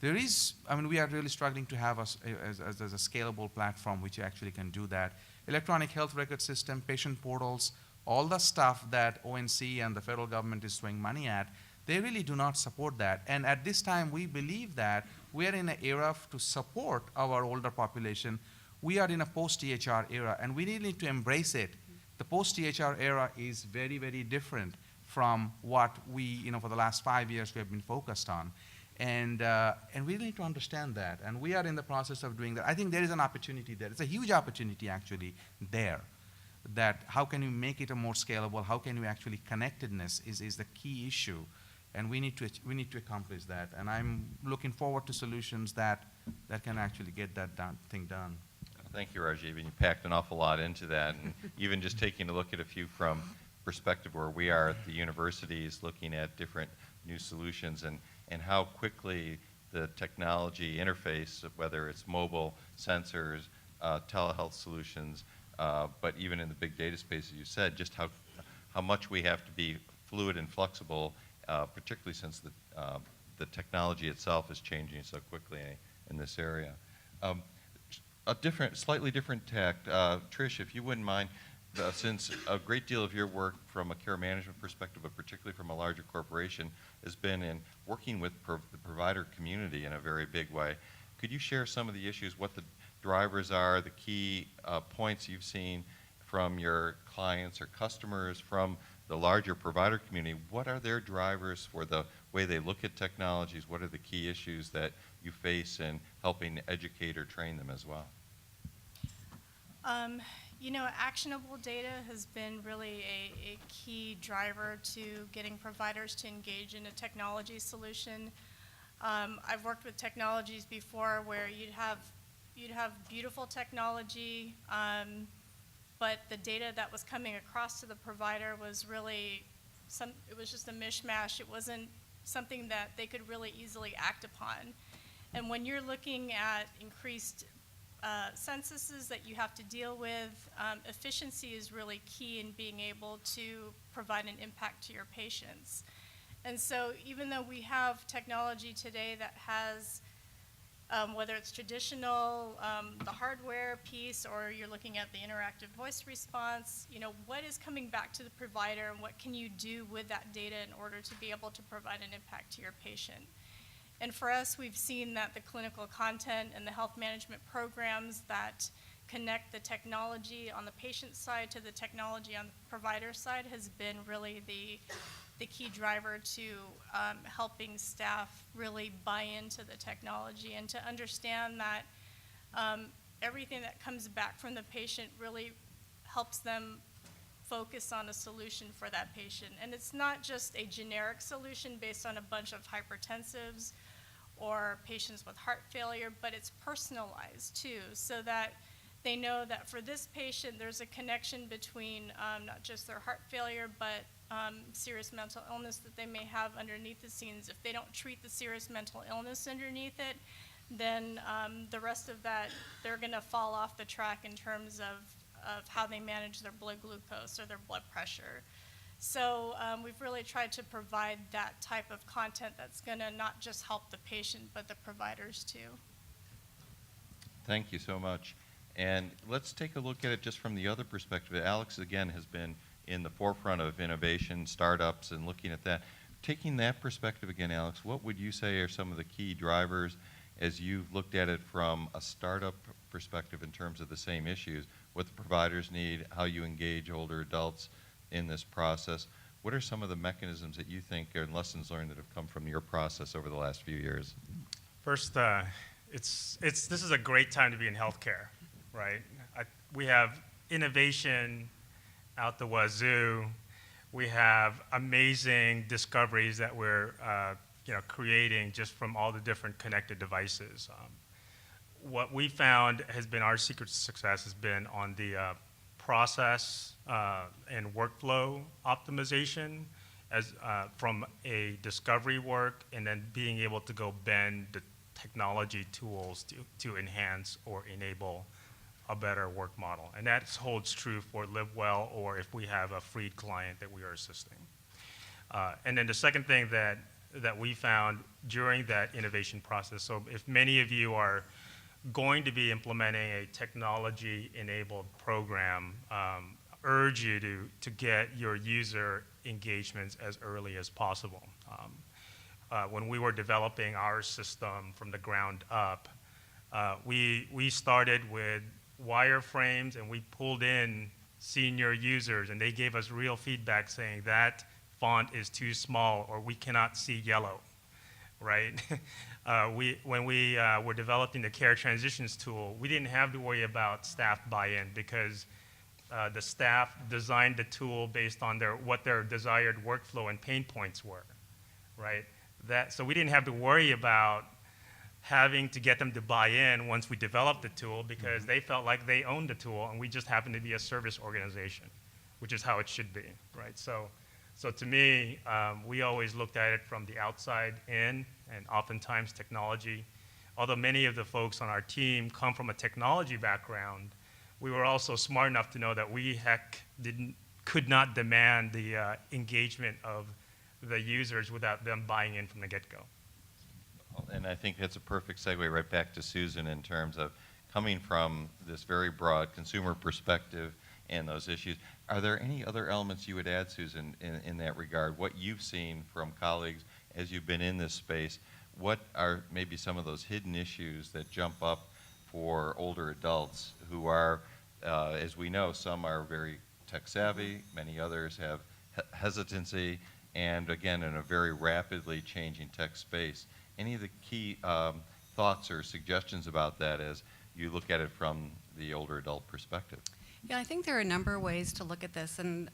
Speaker 2: We are really struggling to have as a scalable platform which actually can do that. Electronic health record system, patient portals, all the stuff that ONC and the federal government is throwing money at, they really do not support that. And at this time, we believe that we are in an era to support our older population. We are in a post-EHR era, and we really need to embrace it. The post-EHR era is very, very different from what we, for the last 5 years we have been focused on. And we need to understand that. And we are in the process of doing that. I think there is an opportunity there. It's a huge opportunity, actually, there. That how can you make it a more scalable? How can you actually connectedness is the key issue. And we need to accomplish that. And I'm looking forward to solutions that can actually get that thing done.
Speaker 1: Thank you, Rajib, and you packed an awful lot into that. And even just taking a look at a few from perspective where we are at the universities, looking at different new solutions and how quickly the technology interface, whether it's mobile, sensors, telehealth solutions, but even in the big data space, as you said, just how much we have to be fluid and flexible, particularly since the technology itself is changing so quickly in this area. Slightly different tact. Trish, if you wouldn't mind, since a great deal of your work from a care management perspective, but particularly from a larger corporation, has been in working with the provider community in a very big way, could you share some of the issues, what the drivers are, the key points you've seen from your clients or customers, from the larger provider community? What are their drivers for the way they look at technologies? What are the key issues that you face in helping educate or train them as well?
Speaker 3: Actionable data has been really a key driver to getting providers to engage in a technology solution. I've worked with technologies before where you'd have beautiful technology, but the data that was coming across to the provider was really it was just a mishmash. It wasn't something that they could really easily act upon. And when you're looking at increased censuses that you have to deal with, efficiency is really key in being able to provide an impact to your patients. And so even though we have technology today that has, whether it's traditional, the hardware piece, or you're looking at the interactive voice response, what is coming back to the provider and what can you do with that data in order to be able to provide an impact to your patient? And for us, we've seen that the clinical content and the health management programs that connect the technology on the patient side to the technology on the provider side has been really the key driver to helping staff really buy into the technology and to understand that everything that comes back from the patient really helps them focus on a solution for that patient. And it's not just a generic solution based on a bunch of hypertensives or patients with heart failure, but it's personalized too, so that they know that for this patient there's a connection between not just their heart failure, but serious mental illness that they may have underneath the scenes. If they don't treat the serious mental illness underneath it, then the rest of that, they're going to fall off the track in terms of how they manage their blood glucose or their blood pressure. So we've really tried to provide that type of content that's going to not just help the patient, but the providers too.
Speaker 1: Thank you so much. And let's take a look at it just from the other perspective. Alex, again, has been in the forefront of innovation, startups, and looking at that. Taking that perspective again, Alex, what would you say are some of the key drivers as you've looked at it from a startup perspective in terms of the same issues, what the providers need, how you engage older adults in this process? What are some of the mechanisms that you think are lessons learned that have come from your process over the last few years?
Speaker 4: First, this is a great time to be in healthcare, right? We have innovation out the wazoo. We have amazing discoveries that we're creating just from all the different connected devices. What we found has been our secret to success has been on the process and workflow optimization as from a discovery work, and then being able to go bend the technology tools to enhance or enable a better work model. And that holds true for Livwell or if we have a freed client that we are assisting. And then the second thing that we found during that innovation process, so if many of you are going to be implementing a technology-enabled program, urge you to get your user engagements as early as possible. When we were developing our system from the ground up, we started with wireframes and we pulled in senior users and they gave us real feedback saying that font is too small or we cannot see yellow, right? When we were developing the care transitions tool, we didn't have to worry about staff buy-in because the staff designed the tool based on what their desired workflow and pain points were, right? So we didn't have to worry about having to get them to buy in once we developed the tool because they felt like they owned the tool and we just happened to be a service organization, which is how it should be, right? So to me, we always looked at it from the outside in, and oftentimes technology. Although many of the folks on our team come from a technology background, we were also smart enough to know that we could not demand the engagement of the users without them buying in from the get-go.
Speaker 1: And I think that's a perfect segue right back to Susan in terms of coming from this very broad consumer perspective and those issues. Are there any other elements you would add, Susan, in that regard? What you've seen from colleagues as you've been in this space, what are maybe some of those hidden issues that jump up for older adults who are, as we know, some are very tech savvy, many others have hesitancy, and again, in a very rapidly changing tech space. Any of the key thoughts or suggestions about that as you look at it from the older adult perspective?
Speaker 5: Yeah, I think there are a number of ways to look at this, and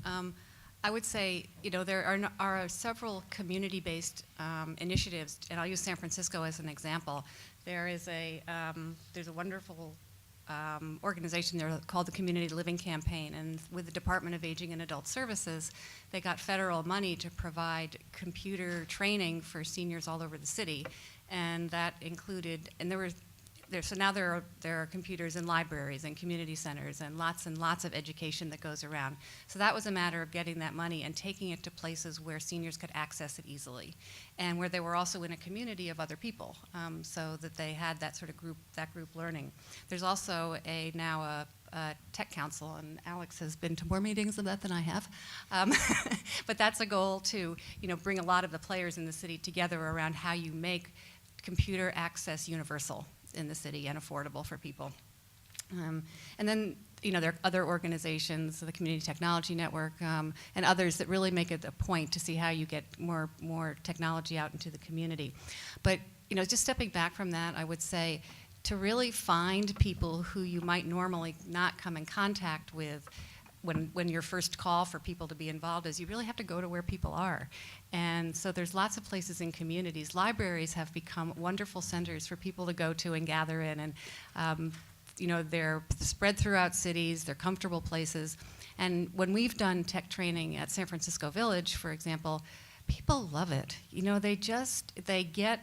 Speaker 5: I would say, there are several community-based initiatives, and I'll use San Francisco as an example. There's a wonderful organization there called the Community Living Campaign, and with the Department of Aging and Adult Services, they got federal money to provide computer training for seniors all over the city, and that included, and so now there are computers in libraries and community centers and lots of education that goes around. So that was a matter of getting that money and taking it to places where seniors could access it easily, and where they were also in a community of other people, so that they had that sort of group learning. There's also now a tech council, and Alex has been to more meetings of that than I have. But that's a goal to bring a lot of the players in the city together around how you make computer access universal in the city and affordable for people. And then there are other organizations, the Community Technology Network, and others that really make it a point to see how you get more technology out into the community. But just stepping back from that, I would say to really find people who you might normally not come in contact with when your first call for people to be involved is you really have to go to where people are. And so there's lots of places in communities. Libraries have become wonderful centers for people to go to and gather in. And they're spread throughout cities, they're comfortable places. And when we've done tech training at San Francisco Village, for example, people love it. They get,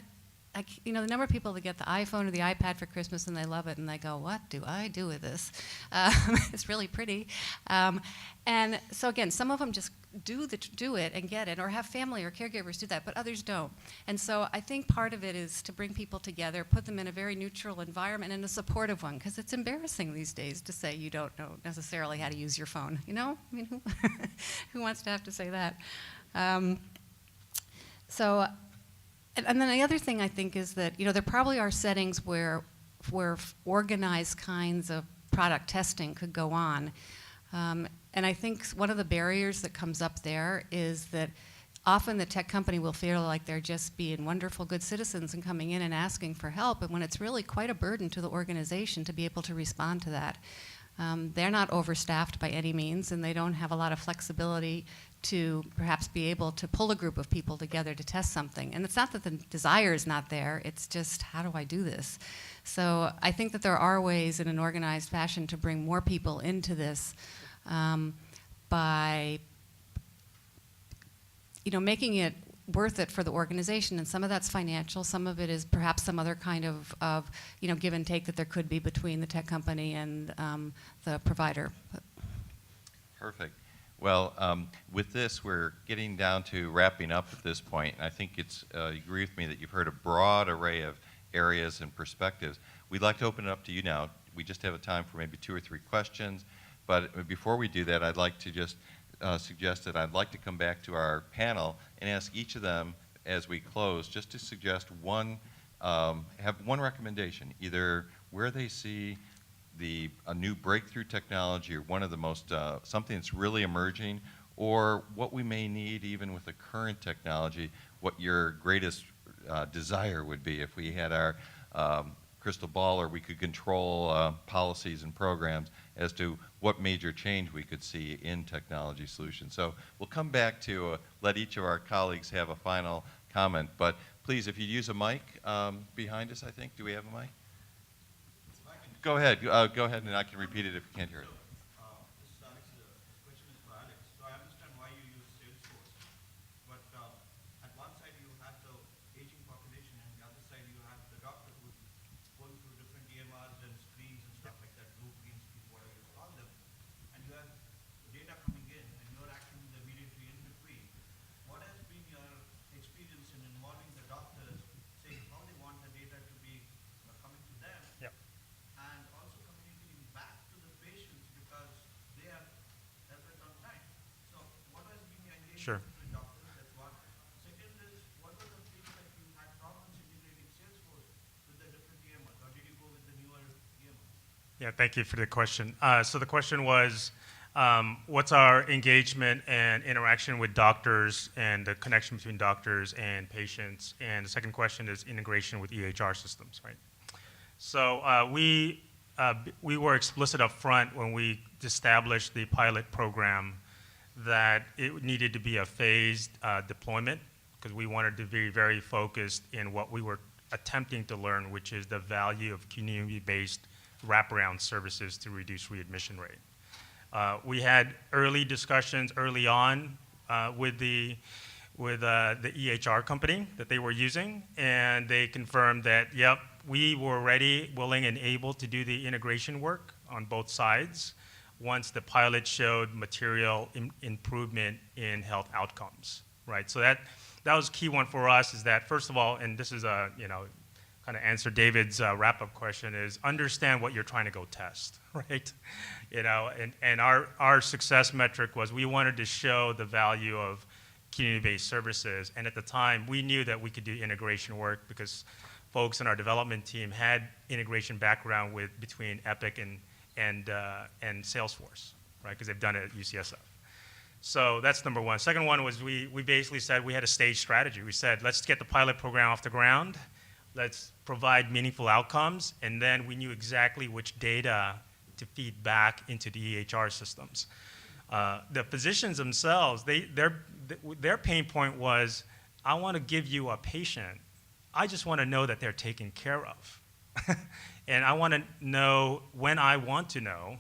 Speaker 5: the number of people that get the iPhone or the iPad for Christmas and they love it and they go, what do I do with this? It's really pretty. And so again, some of them just do it and get it, or have family or caregivers do that, but others don't. And so I think part of it is to bring people together, put them in a very neutral environment and a supportive one, because it's embarrassing these days to say you don't know necessarily how to use your phone. I mean, who wants to have to say that? And then the other thing I think is that, there probably are settings where organized kinds of product testing could go on. And I think one of the barriers that comes up there is that often the tech company will feel like they're just being wonderful, good citizens and coming in and asking for help, and when it's really quite a burden to the organization to be able to respond to that. They're not overstaffed by any means, and they don't have a lot of flexibility to perhaps be able to pull a group of people together to test something. And it's not that the desire is not there, it's just, how do I do this? So I think that there are ways in an organized fashion to bring more people into this by making it worth it for the organization, and some of that's financial, some of it is perhaps some other kind of give and take that there could be between the tech company and the provider.
Speaker 1: Perfect. Well, with this, we're getting down to wrapping up at this point. I think you agree with me that you've heard a broad array of areas and perspectives. We'd like to open it up to you now. We just have a time for maybe 2 or 3 questions, but before we do that, I'd like to just suggest that I'd like to come back to our panel and ask each of them as we close just to suggest have one recommendation, either where they see a new breakthrough technology or one of the most, something that's really emerging, or what we may need even with the current technology, what your greatest desire would be if we had our crystal ball or we could control policies and programs as to what major change we could see in technology solutions. So we'll come back to let each of our colleagues have a final comment, but please, if you use a mic behind us, I think. Do we have a mic? Go ahead, and I can repeat it if you can't hear it.
Speaker 6: This is Alex. The question is for Alex. So I understand why you use Salesforce, but at one side you have the aging population, and the other side you have the doctor who's going through different EMRs and screens and stuff like that, blueprints, whatever you call them, and you have data coming in, and you're acting the mediatory in between. What has been your experience in involving the doctors, saying how they want the data to be coming to them?
Speaker 4: Yep.
Speaker 6: And also communicating back to the patients because they are separate on time. So what has been the engagement
Speaker 4: Sure.
Speaker 6: with doctors? That's one. Second is, what were the things that you had problems integrating Salesforce with the different EMRs, or did you go with the newer EMRs?
Speaker 4: Yeah, thank you for the question. So the question was, what's our engagement and interaction with doctors and the connection between doctors and patients? And the second question is integration with EHR systems, right? So we were explicit up front when we established the pilot program that it needed to be a phased deployment, because we wanted to be very focused in what we were attempting to learn, which is the value of community-based wraparound services to reduce readmission rate. We had early discussions early on with the EHR company that they were using, and they confirmed that, yep, we were ready, willing, and able to do the integration work on both sides once the pilot showed material improvement in health outcomes, right? So that was a key one for us, is that, first of all, and this is a, kind of answer David's wrap-up question, is understand what you're trying to go test, right? And our success metric was we wanted to show the value of community-based services, and at the time, we knew that we could do integration work because folks in our development team had integration background between Epic and Salesforce, right? Because they've done it at UCSF. So that's number one. Second one was we basically said we had a stage strategy. We said, let's get the pilot program off the ground, let's provide meaningful outcomes, and then we knew exactly which data to feed back into the EHR systems. The physicians themselves, their pain point was, I want to give you a patient, I just want to know that they're taken care of, And I want to know when I want to know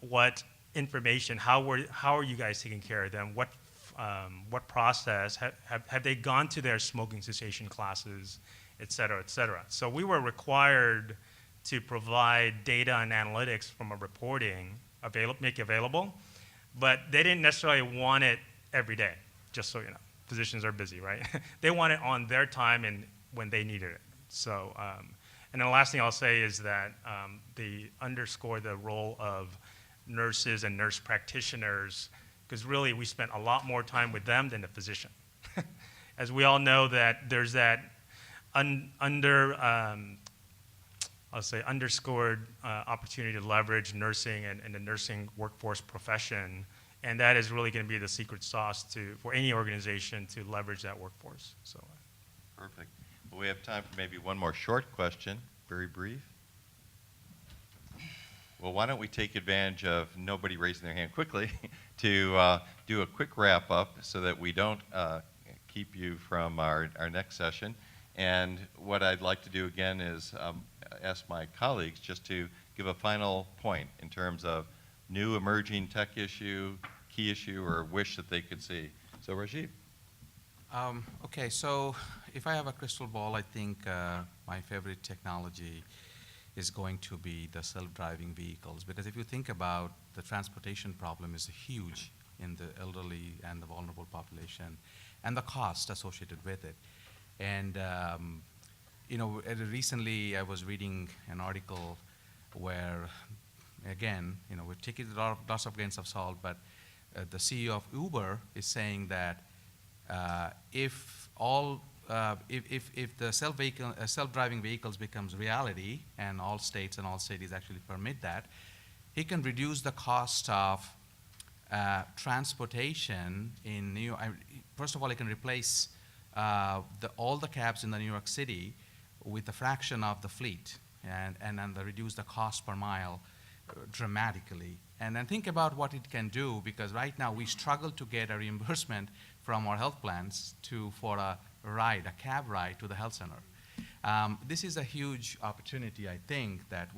Speaker 4: what information, how are you guys taking care of them? What process, have they gone to their smoking cessation classes, et cetera, et cetera. So we were required to provide data and analytics from a reporting, make available, but they didn't necessarily want it every day, just so you know. Physicians are busy, right? They want it on their time and when they needed it. So, and then the last thing I'll say is that they underscore the role of nurses and nurse practitioners, because really we spent a lot more time with them than the physician. As we all know that there's that underscored opportunity to leverage nursing and the nursing workforce profession, and that is really going to be the secret sauce for any organization to leverage that workforce. So.
Speaker 1: Perfect. Well, we have time for maybe one more short question, very brief. Well, why don't we take advantage of nobody raising their hand quickly to do a quick wrap up so that we don't keep you from our next session. And what I'd like to do again is ask my colleagues just to give a final point in terms of new emerging tech issue, key issue, or wish that they could see. So Rajib.
Speaker 2: Okay, so if I have a crystal ball, I think my favorite technology is going to be the self-driving vehicles, because if you think about the transportation problem is huge in the elderly and the vulnerable population, and the cost associated with it. And you know, recently I was reading an article where, again, you know, we take it with lots of grains of salt, but the CEO of Uber is saying that if the self-driving vehicles becomes reality, and all states and all cities actually permit that, he can reduce the cost of transportation in New York. First of all, he can replace all the cabs in the New York City with a fraction of the fleet, and then reduce the cost per mile dramatically. And then think about what it can do, because right now we struggle to get a reimbursement from our health plans for a cab ride to the health center. This is a huge opportunity, I think, that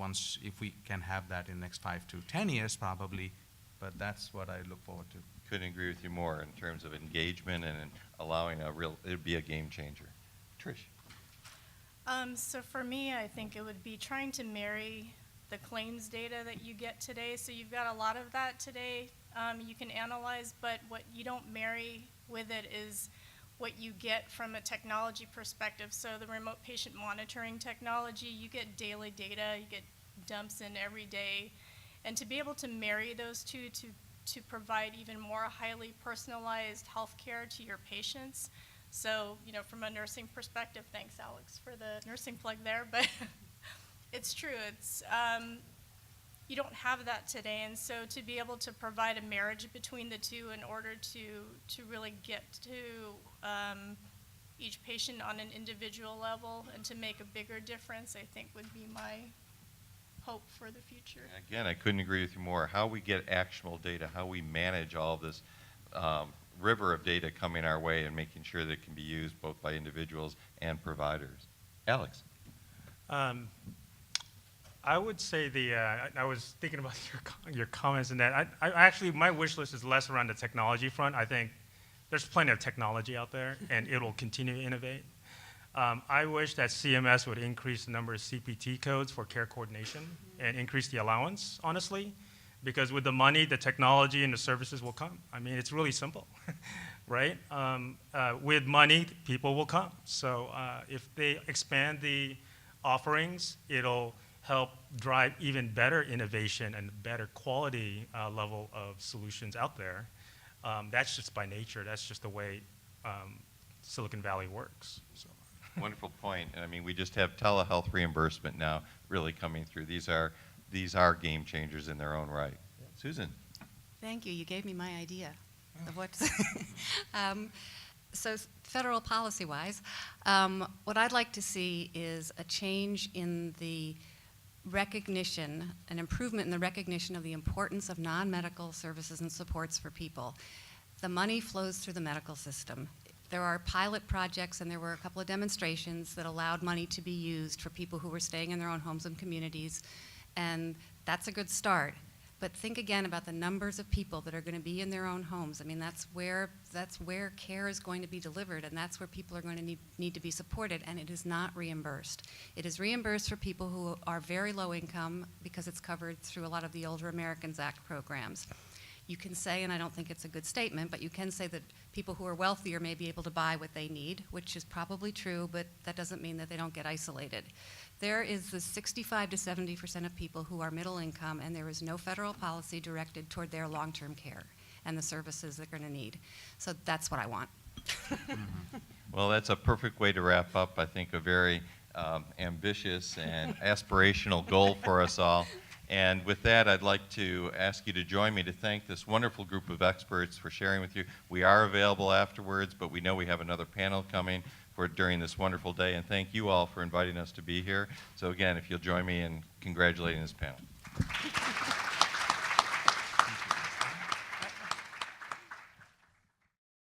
Speaker 2: if we can have that in the next 5 to 10 years probably, but that's what I look forward to.
Speaker 1: Couldn't agree with you more in terms of engagement and allowing it'd be a game changer. Trish.
Speaker 3: So for me, I think it would be trying to marry the claims data that you get today. So you've got a lot of that today you can analyze, but what you don't marry with it is what you get from a technology perspective. So the remote patient monitoring technology, you get daily data, you get dumps in every day. And to be able to marry those two to provide even more highly personalized health care to your patients. So, you know, from a nursing perspective, thanks Alex for the nursing plug there, but it's true, you don't have that today, and so to be able to provide a marriage between the two in order to really get to each patient on an individual level and to make a bigger difference, I think would be my hope for the future.
Speaker 1: Again, I couldn't agree with you more. How we get actionable data, how we manage all of this river of data coming our way and making sure that it can be used both by individuals and providers. Alex.
Speaker 4: I would say I was thinking about your comments and that. I actually, my wish list is less around the technology front. I think there's plenty of technology out there, and it'll continue to innovate. I wish that CMS would increase the number of CPT codes for care coordination and increase the allowance, honestly, because with the money, the technology and the services will come. I mean, it's really simple, right? With money, people will come. So if they expand the offerings, it'll help drive even better innovation and better quality level of solutions out there. That's just by nature. That's just the way Silicon Valley works. So.
Speaker 1: Wonderful point. And I mean, we just have telehealth reimbursement now really coming through. These are game changers in their own right. Yeah. Susan.
Speaker 5: Thank you. You gave me my idea of what to say. So federal policy-wise, what I'd like to see is a change in the recognition, an improvement in the recognition of the importance of non-medical services and supports for people. The money flows through the medical system. there are pilot projects and there were a couple of demonstrations that allowed money to be used for people who were staying in their own homes and communities, and that's a good start. But think again about the numbers of people that are going to be in their own homes. I mean, that's where care is going to be delivered, and that's where people are going to need to be supported, and it is not reimbursed. It is reimbursed for people who are very low income because it's covered through a lot of the Older Americans Act programs. You can say, and I don't think it's a good statement, but you can say that people who are wealthier may be able to buy what they need, which is probably true, but that doesn't mean that they don't get isolated. There is the 65 to 70% of people who are middle income, and there is no federal policy directed toward their long-term care and the services they're going to need. So that's what I want.
Speaker 1: Well, that's a perfect way to wrap up, I think, a very ambitious and aspirational goal for us all. And with that, I'd like to ask you to join me to thank this wonderful group of experts for sharing with you. We are available afterwards, but we know we have another panel coming during this wonderful day, and thank you all for inviting us to be here. So again, if you'll join me in congratulating this panel.